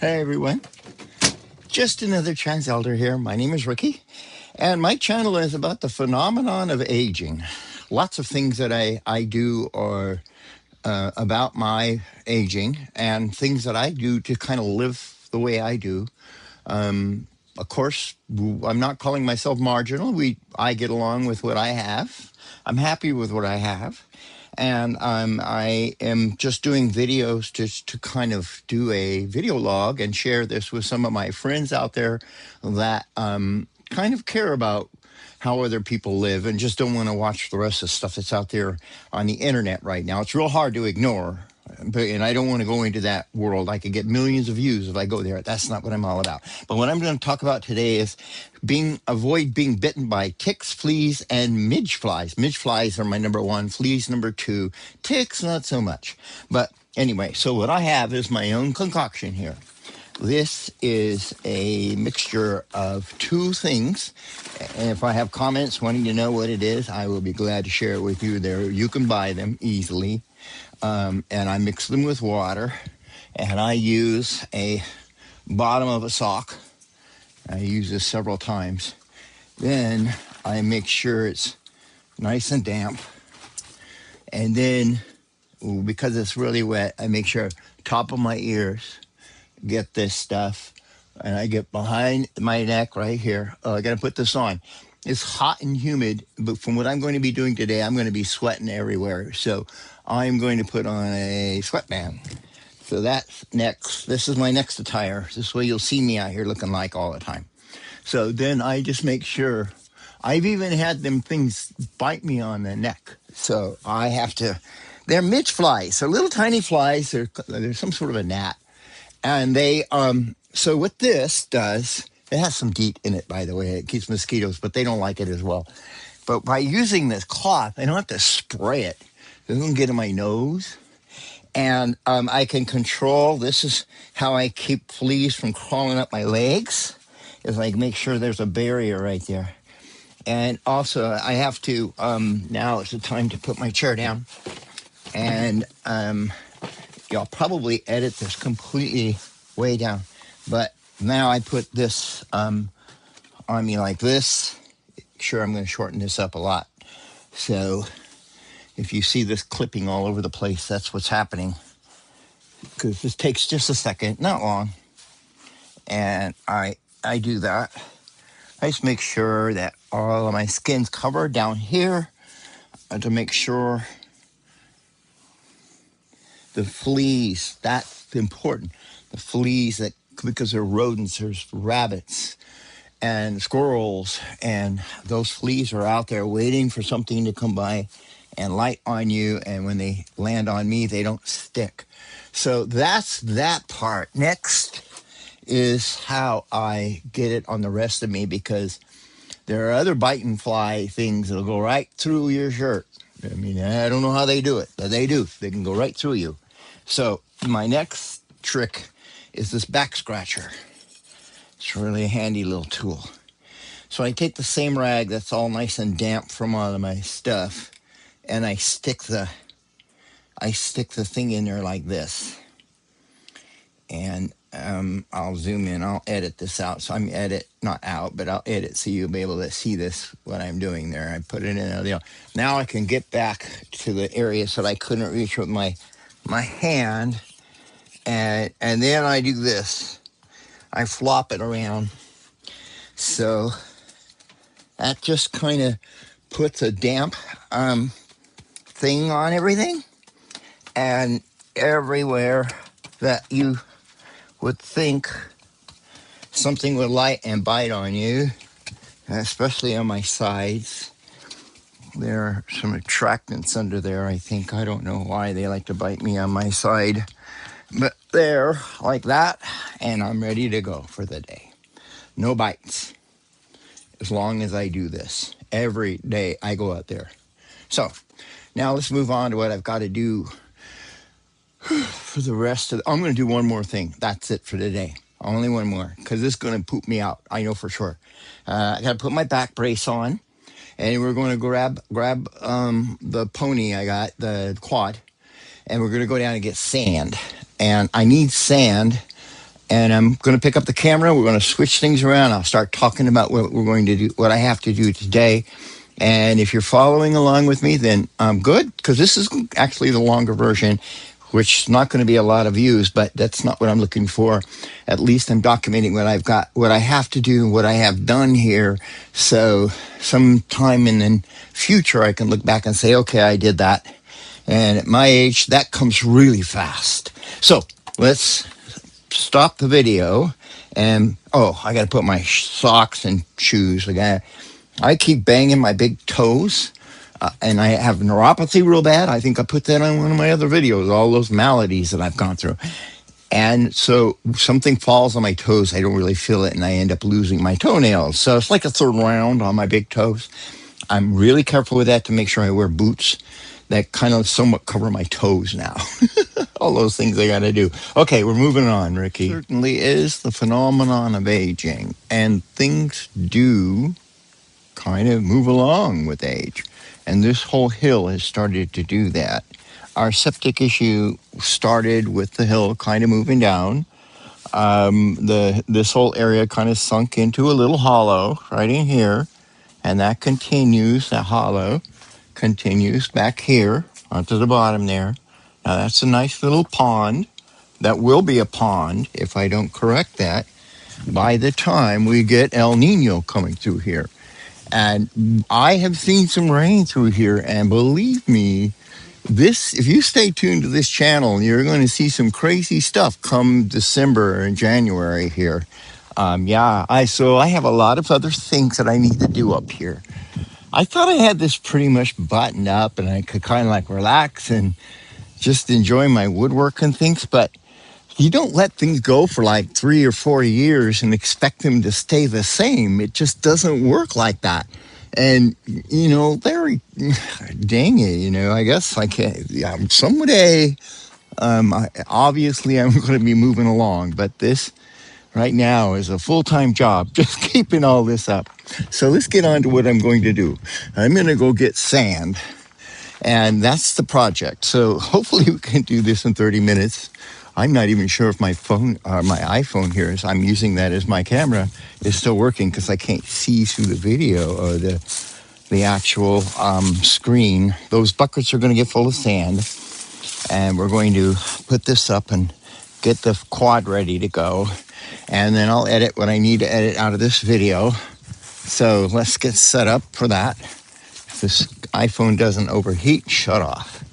Hey everyone, just another Trans Elder here. My name is Ricky, and my channel is about the phenomenon of aging. Lots of things that I do are about my aging, and things that I do to kind of live the way I do. Of course, I'm not calling myself marginal. I get along with what I have. I'm happy with what I have, and I am just doing videos just to kind of do a video log and share this with some of my friends out there that kind of care about how other people live and just don't want to watch the rest of the stuff that's out there on the internet right now. It's real hard to ignore. And I don't want to go into that world. I could get millions of views if I go there. That's not what I'm all about. But what I'm going to talk about today is avoid being bitten by ticks, fleas, and midge flies. Midge flies are my number one, fleas number two, ticks not so much. But anyway, so what I have is my own concoction here. This is a mixture of two things. And if I have comments wanting to know what it is, I will be glad to share it with you. There, you can buy them easily. And I mix them with water, and I use a bottom of a sock. I use this several times. Then I make sure it's nice and damp. And then, because it's really wet, I make sure top of my ears get this stuff. And I get behind my neck right here. Oh, I got to put this on. It's hot and humid, but from what I'm going to be doing today, I'm going to be sweating everywhere. So I'm going to put on a sweatband. So that's next. This is my next attire. This way you'll see me out here looking like all the time. So then I just make sure. I've even had them things bite me on the neck. So I have to. They're Midge flies. They're little tiny flies. They're some sort of a gnat. And they, so what this does, it has some DEET in it, by the way. It keeps mosquitoes, but they don't like it as well. But by using this cloth, I don't have to spray it. It doesn't get in my nose. And I can control, this is how I keep fleas from crawling up my legs, is I make sure there's a barrier right there. And also, I have to, now is the time to put my chair down. And y'all probably edit this completely way down. But now I put this on me like this. Sure, I'm going to shorten this up a lot. So if you see this clipping all over the place, that's what's happening. Because this takes just a second, not long. And I do that. I just make sure that all of my skin's covered down here to make sure the fleas, that's important. The fleas, that because they're rodents, there's rabbits and squirrels, and those fleas are out there waiting for something to come by and light on you, and when they land on me, they don't stick. So that's that part. Next is how I get it on the rest of me, because there are other biting fly things that'll go right through your shirt. I mean, I don't know how they do it, but they do. They can go right through you. So my next trick is this back scratcher. It's really a handy little tool. So I take the same rag that's all nice and damp from all of my stuff, and I stick the thing in there like this. And I'll zoom in. I'll edit this out. So I'm not out, but I'll edit so you'll be able to see this, what I'm doing there. I put it in there. Now I can get back to the areas that I couldn't reach with my hand. And then I do this. I flop it around. So that just kind of puts a damp thing on everything. And everywhere that you would think something would light and bite on you, especially on my sides. There are some attractants under there, I think. I don't know why they like to bite me on my side. But there, like that, and I'm ready to go for the day. No bites. As long as I do this. Every day I go out there. So, now let's move on to what I've got to do for the rest of I'm going to do one more thing. That's it for today. Only one more, because this is going to poop me out. I know for sure. I got to put my back brace on, and we're going to grab the pony I got, the quad, and we're going to go down and get sand. And I need sand And I'm going to pick up the camera. We're going to switch things around. I'll start talking about what we're going to do, what I have to do today. And if you're following along with me, then I'm good, because this is actually the longer version, which is not going to be a lot of views, but that's not what I'm looking for. At least I'm documenting what I've got, what I have to do, what I have done here. So sometime in the future, I can look back and say, okay, I did that. And at my age, that comes really fast. So let's stop the video. And, oh, I got to put my socks and shoes. I keep banging my big toes, and I have neuropathy real bad. I think I put that on one of my other videos, all those maladies that I've gone through. And so something falls on my toes, I don't really feel it, and I end up losing my toenails. So it's like a third round on my big toes. I'm really careful with that to make sure I wear boots that kind of somewhat cover my toes now. All those things I got to do. Okay, we're moving on, Ricky. Certainly is the phenomenon of aging, and things do kind of move along with age. And this whole hill has started to do that. Our septic issue started with the hill kind of moving down. This whole area kind of sunk into a little hollow right in here. And that continues, that hollow continues back here onto the bottom there. Now that's a nice little pond. That will be a pond if I don't correct that by the time we get El Nino coming through here. And I have seen some rain through here, and believe me, if you stay tuned to this channel, you're going to see some crazy stuff come December and January here. So I have a lot of other things that I need to do up here. I thought I had this pretty much buttoned up, and I could kind of like relax and just enjoy my woodwork and things, but you don't let things go for like 3 or 4 years and expect them to stay the same. It just doesn't work like that. And, dang it, I guess someday, obviously I'm going to be moving along, but this right now is a full-time job, just keeping all this up. So let's get on to what I'm going to do. I'm going to go get sand, and that's the project. So hopefully we can do this in 30 minutes. I'm not even sure if my iPhone here, as I'm using that as my camera, is still working, because I can't see through the video or the actual screen. Those buckets are going to get full of sand, and we're going to put this up and get the quad ready to go. And then I'll edit what I need to edit out of this video. So let's get set up for that. If this iPhone doesn't overheat, shut off.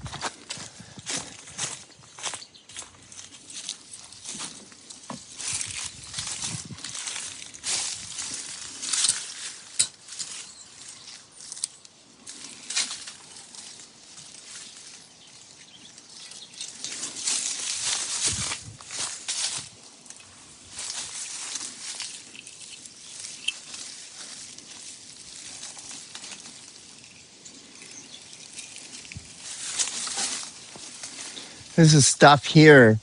This is stuff here.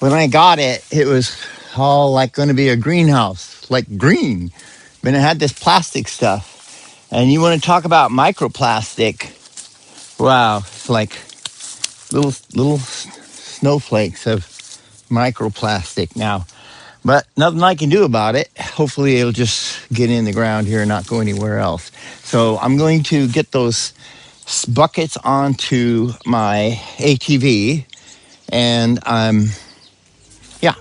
When I got it, it was all like going to be a greenhouse, like green. But it had this plastic stuff. And you want to talk about microplastic. Wow, it's like little snowflakes of microplastic now. But nothing I can do about it. Hopefully it'll just get in the ground here and not go anywhere else. So I'm going to get those buckets onto my ATV. And yeah.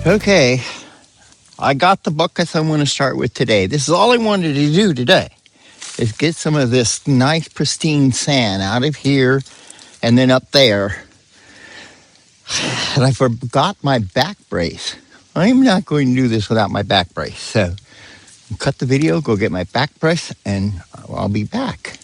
Okay, I got the buckets I want to start with today. This is all I wanted to do today, is get some of this nice pristine sand out of here and then up there. And I forgot my back brace. I'm not going to do this without my back brace. So cut the video, go get my back brace, and I'll be back.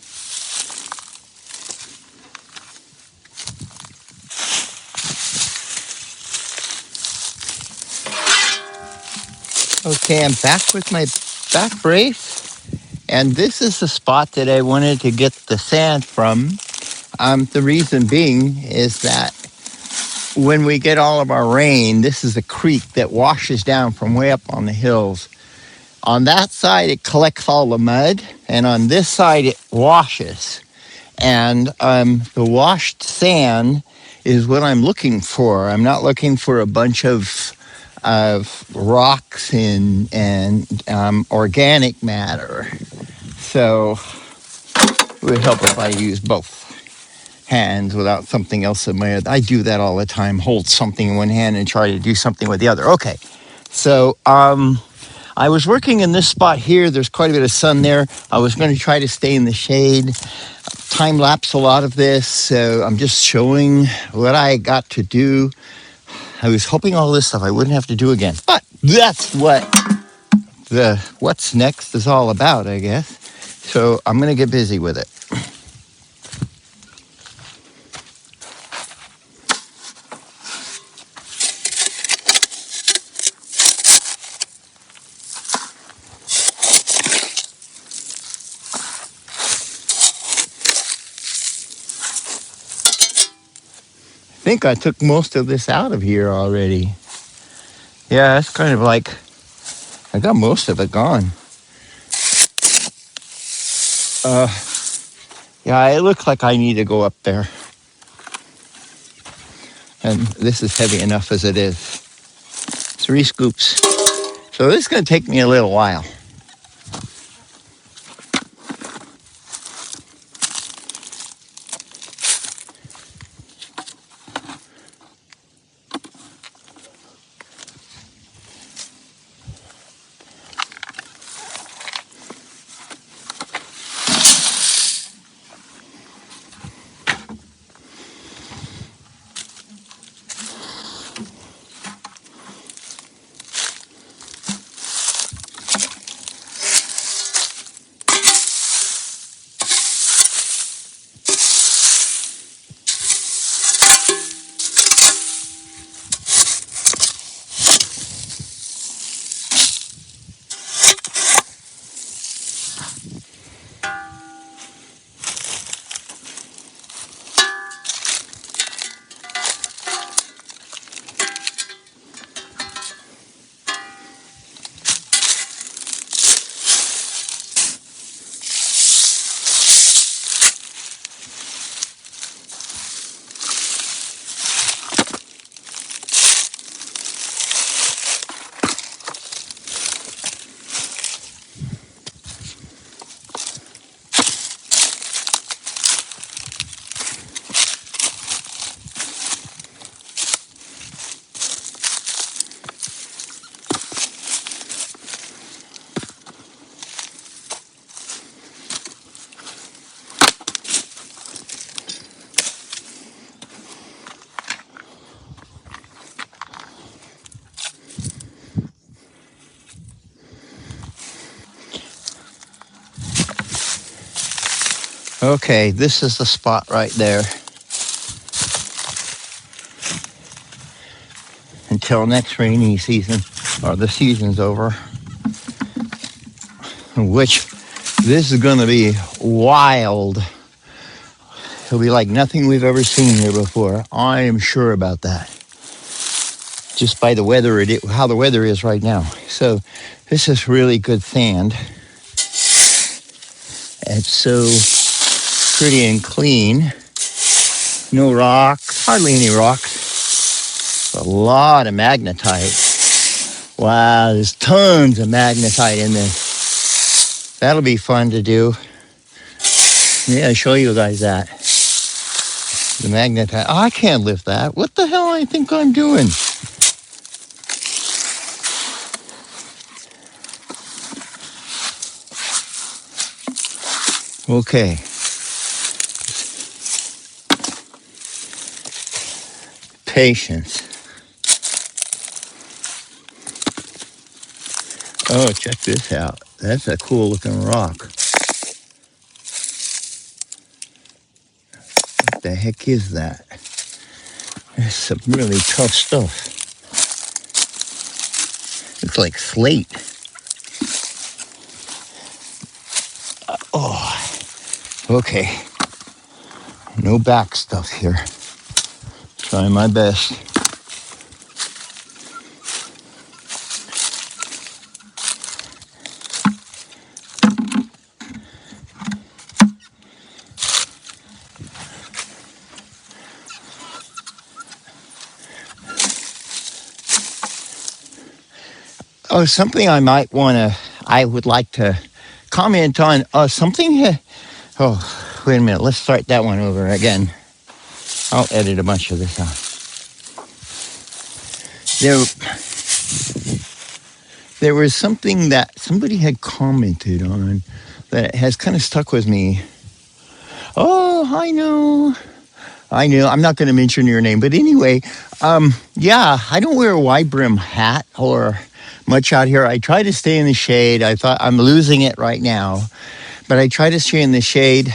Okay, I'm back with my back brace, and this is the spot that I wanted to get the sand from. The reason being is that when we get all of our rain, this is a creek that washes down from way up on the hills. On that side, it collects all the mud, and on this side, it washes. And the washed sand is what I'm looking for. I'm not looking for a bunch of rocks and organic matter. So it would help if I use both hands without something else in my head. I do that all the time, hold something in one hand and try to do something with the other. Okay, so I was working in this spot here. There's quite a bit of sun there. I was going to try to stay in the shade. Time lapse a lot of this, so I'm just showing what I got to do. I was hoping all this stuff I wouldn't have to do again, but that's what the what's next is all about, I guess. So I'm going to get busy with it. I think I took most of this out of here already. Yeah, it's kind of like I got most of it gone. Yeah, it looks like I need to go up there. And this is heavy enough as it is. 3 scoops. So this is going to take me a little while. Okay, this is the spot right there. Until next rainy season, or the season's over. Which, this is going to be wild. It'll be like nothing we've ever seen here before. I am sure about that. Just by the weather, how the weather is right now. So, this is really good sand. It's so pretty and clean. No rocks, hardly any rocks. A lot of magnetite. Wow, there's tons of magnetite in this. That'll be fun to do. Yeah, I'll show you guys that. The magnetite. Oh, I can't lift that. What the hell I think I'm doing? Okay. Patience. Oh, check this out. That's a cool looking rock. What the heck is that? That's some really tough stuff. Looks like slate. Oh, okay. No back stuff here. Trying my best. Oh, something I would like to comment on. Oh, wait a minute. Let's start that one over again. I'll edit a bunch of this out. There was something that somebody had commented on that has kind of stuck with me. Oh, I know. I'm not going to mention your name, but anyway, yeah, I don't wear a wide brim hat or much out here. I try to stay in the shade. I thought I'm losing it right now, but I try to stay in the shade,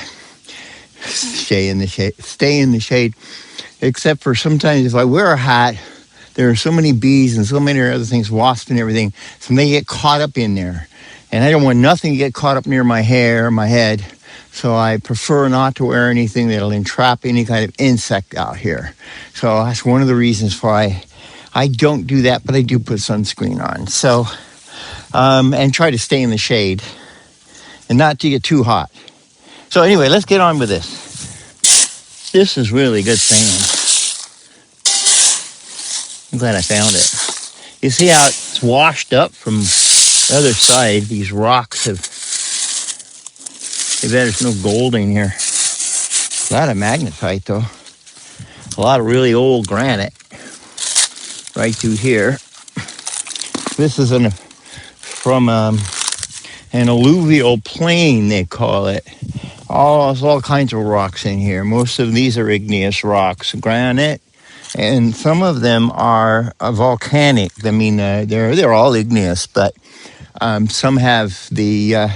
except for sometimes if I wear a hat, there are so many bees and so many other things, wasps and everything, so they get caught up in there. And I don't want nothing to get caught up near my hair, my head. So I prefer not to wear anything that'll entrap any kind of insect out here. So that's one of the reasons why I don't do that, but I do put sunscreen on. So, and try to stay in the shade and not to get too hot. So anyway, let's get on with this. This is really good sand. I'm glad I found it. You see how it's washed up from the other side? These rocks have, I bet there's no gold in here. A lot of magnetite though. A lot of really old granite right through here. This is from an alluvial plain, they call it. There's all kinds of rocks in here. Most of these are igneous rocks, granite, and some of them are volcanic. I mean, they're all igneous, but some have the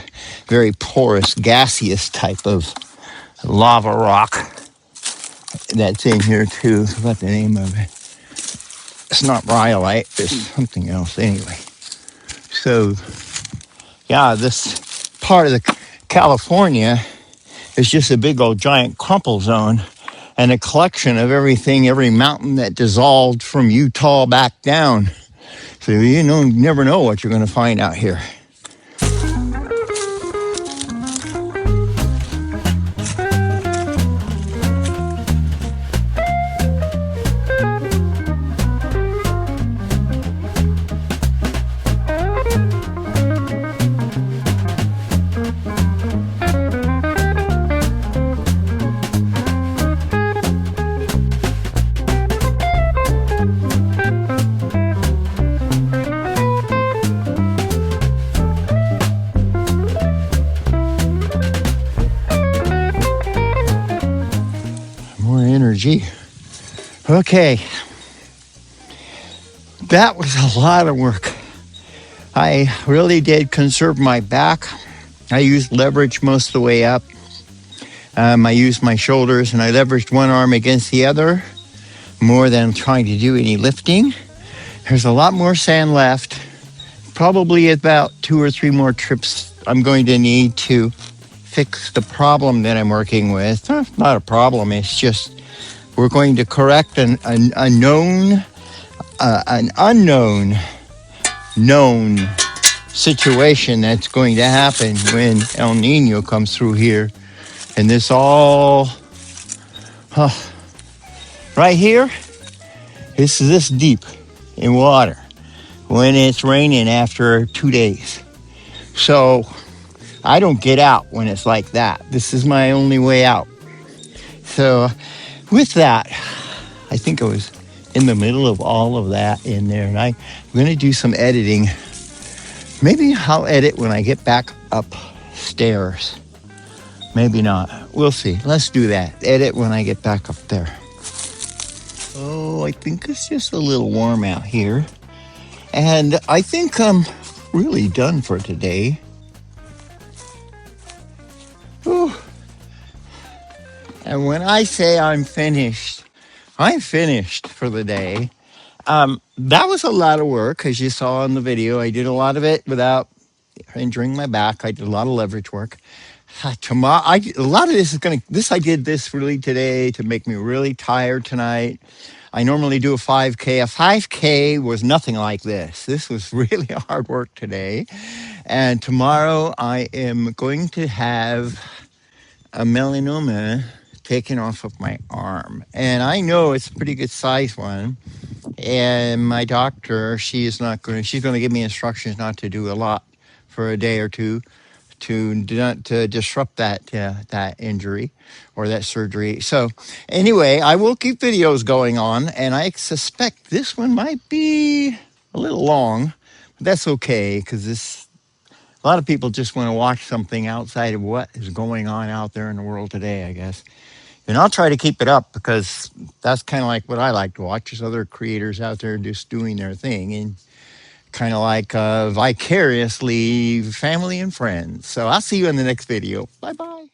very porous, gaseous type of lava rock that's in here too. I forgot the name of it. It's not rhyolite, it's something else anyway. So, yeah, this part of the California is just a big old giant crumple zone and a collection of everything, every mountain that dissolved from Utah back down. So you never know what you're going to find out here. Energy. Okay. That was a lot of work. I really did conserve my back. I used leverage most of the way up. I used my shoulders and I leveraged one arm against the other more than trying to do any lifting. There's a lot more sand left. Probably about 2 or 3 more trips I'm going to need to fix the problem that I'm working with. Not a problem, it's just we're going to correct an unknown known situation that's going to happen when El Nino comes through here. And this all, right here, it's this deep in water when it's raining after 2 days. So I don't get out when it's like that. This is my only way out. So with that, I think I was in the middle of all of that in there, and I'm going to do some editing. Maybe I'll edit when I get back upstairs. Maybe not. We'll see. Let's do that. Edit when I get back up there. Oh, I think it's just a little warm out here. And I think I'm really done for today. Whew. And when I say I'm finished for the day. That was a lot of work, as you saw in the video. I did a lot of it without injuring my back. I did a lot of leverage work. Tomorrow, a lot of this is going to, I did this really today to make me really tired tonight. I normally do a 5K. A 5K was nothing like this. This was really hard work today. And tomorrow I am going to have a melanoma taken off of my arm. And I know it's a pretty good size one. And my doctor, she's going to give me instructions not to do a lot for a day or two to disrupt that injury or that surgery. So anyway, I will keep videos going on, and I suspect this one might be a little long, but that's okay because a lot of people just want to watch something outside of what is going on out there in the world today, I guess. And I'll try to keep it up because that's kind of like what I like to watch is other creators out there just doing their thing and kind of like vicariously family and friends. So I'll see you in the next video. Bye-bye.